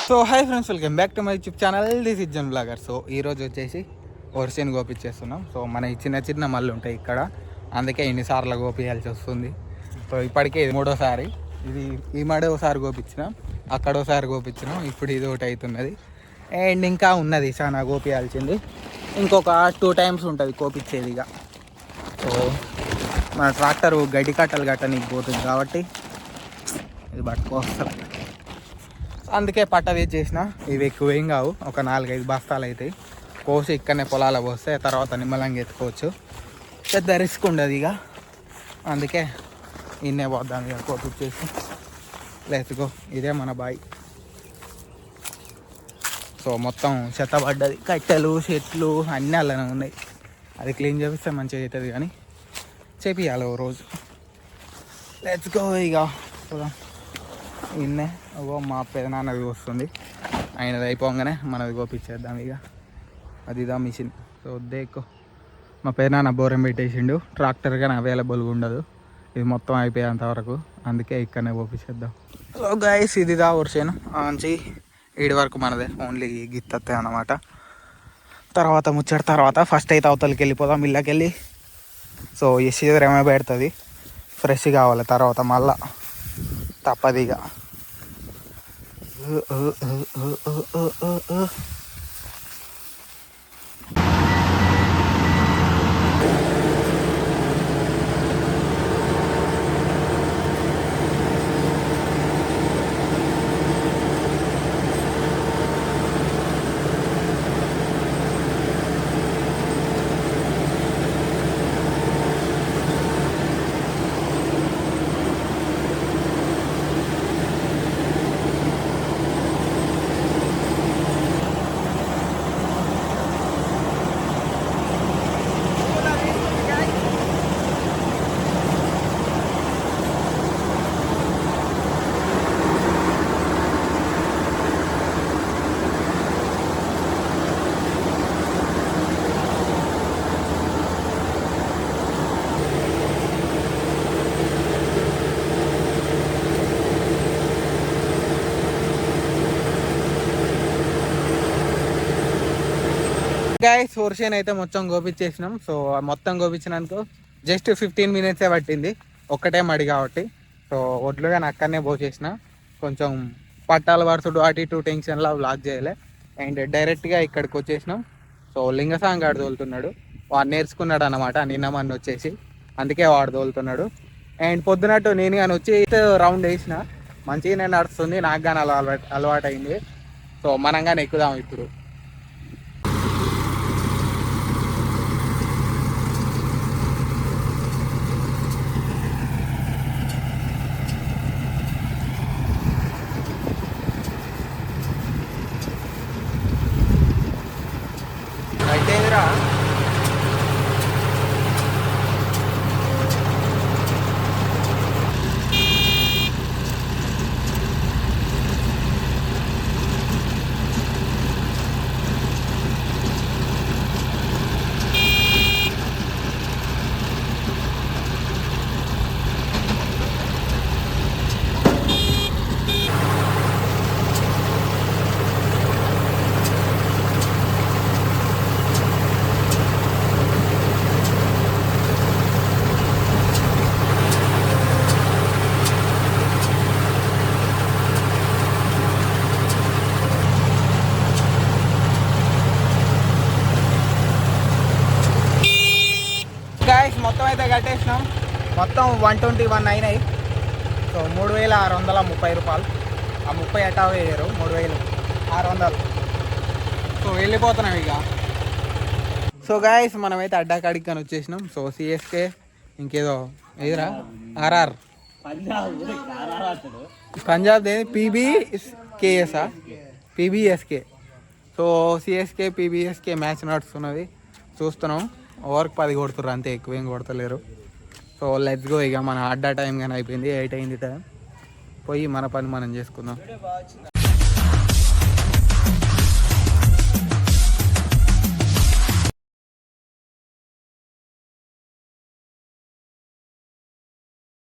So hi friends, welcome back to my YouTube channel. This is Jan blogger. So ఈరోజు వచ్చేసి Varshini గోపించేస్తున్నాం. So మన చిన్న చిన్న మళ్ళు ఉంటాయి ఇక్కడ, అందుకే ఇన్నిసార్లు గోపించాల్సి వస్తుంది. సో ఇప్పటికే ఇది మూడోసారి. ఇది ఈ మడోసారి గోపించిన, అక్కడోసారి గోపించినాం, ఇప్పుడు ఇది ఒకటి అవుతున్నది. అండ్ ఇంకా ఉన్నది చాలా గోపించాల్సింది. ఇంకొక 2 times ఉంటుంది గోపించేది. ఇక సో మన ట్రాక్టర్ గడ్డి కట్టలు గట్టనికి పోతుంది కాబట్టి ఇది పట్టుకొస్తాం. అందుకే పట్ట వేసేసిన. ఇవి ఎక్కువ ఏం కావు, ఒక 4-5 బస్తాలు అవుతాయి. కోసి ఇక్కడనే పొలాలు పోస్తే తర్వాత నిమ్మలంగా ఎత్తుకోవచ్చు. పెద్ద రిస్క్ ఉండదు ఇక, అందుకే ఇన్నే పోద్దాం ఇక కోపించేసి. లేచుకో, ఇదే మన బాయ్. సో మొత్తం చెత్త పడ్డది, కట్టెలు చెట్లు అన్నీ అలానే ఉన్నాయి. అది క్లీన్ చేపిస్తే మంచిగా అవుతుంది, కానీ చేపియాలి ఓ రోజు. లేచుకో ఇక పోదాం. ఇన్నే మా పెదనాన్నది వస్తుంది, ఆయనది అయిపోగానే మనది గోపించేద్దాం ఇక. అది ఇదా మిషన్. సో దేకో మా పెదనాన్న బోరం పెట్టేసిండు, ట్రాక్టర్ కానీ అవైలబుల్గా ఉండదు ఇది మొత్తం అయిపోయేంత వరకు, అందుకే ఇక్కడనే గోపించేద్దాం. సో గైస్, ఇది దా వర్షం మంచి ఈడి వరకు మనదే, ఓన్లీ గిత్తతే అన్నమాట. తర్వాత ముచ్చట తర్వాత ఫస్ట్ అయితే అవతలకి వెళ్ళిపోదాం ఇళ్ళకి వెళ్ళి. సో ఈ సీజర్ ఏమో పెడుతుంది, ఫ్రెష్ కావాలి తర్వాత మళ్ళా తప్పదిగా. గైస్, వర్షం అయితే మొత్తం గోపించేసినాం. సో మొత్తం గోపించినందుకు జస్ట్ 15 minutes పట్టింది, ఒక్కటే మడి కాబట్టి. సో ఒడ్లు కానీ అక్కడనే పోసేసిన, కొంచెం పట్టాలు వరుసడు అటు ఇటు టెన్షన్లో బ్లాక్ చేయలే. అండ్ డైరెక్ట్గా ఇక్కడికి వచ్చేసినాం. సో లింగసాంగ్ గాడు తోలుతున్నాడు, వాడు నేర్చుకున్నాడు అన్నమాట నిన్నమని వచ్చేసి, అందుకే వాడు తోలుతున్నాడు. అండ్ పొద్దునట్టు నేను కానీ వచ్చి రౌండ్ వేసిన, మంచిగానే నడుస్తుంది, నాకు కానీ అలవాటు అయింది. సో మనం కానీ ఎక్కుదాం ఇప్పుడు. అయితేరా మొత్తం అయితే కట్టేసినాం. మొత్తం 121 అయినాయి. సో 3630 రూపాయలు. ఆ 30 ఎటా వేయరు, 3600. సో వెళ్ళిపోతున్నాం ఇక. సో గాయస్, మనమైతే అడ్డాకాడికి కానీ వచ్చేసినాం. సో సిఎస్కే ఇంకేదో ఏదిరా ఆర్ఆర్ పంజాబ్ పీబీకేఎస్ఆ PBSK. So CSK PBSK match నడుస్తున్నది, చూస్తున్నాం. ఓవర్కి 10 కొడుతుర్రు అంతే, ఎక్కువ ఏం కొడతలేరు. సో లెట్స్ గో ఇక. మన అడ్డా టైం కానీ అయిపోయింది, 8 అయింది టైం. పోయి మన పని మనం చేసుకుందాం.